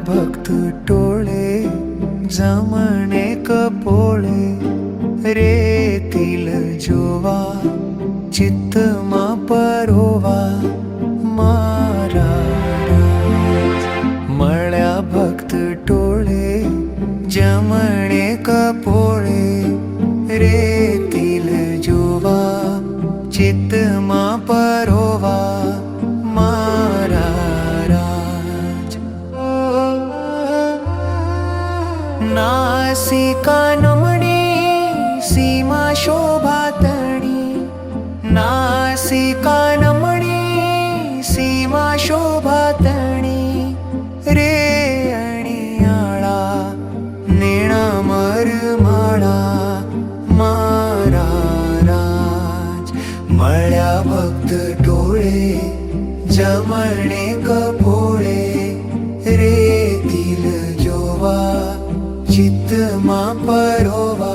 भक्त टोळे जमणे कपोळे रेतील जोवा चित्तमा परोवा मारा मळ्या भक्त टोळे जमणे कपोळे रेतील जोवा चित्तमा परोवा मारा नासिका नमणी सीमा शोभा तणी नासिका नमणी सीमा शोभा तणी रे अणियाळा नेणा मरमाळा मारा राज मळ्या भक्त टोळे जमणे कपोळे रेतील जोवा चित्तमा परोवा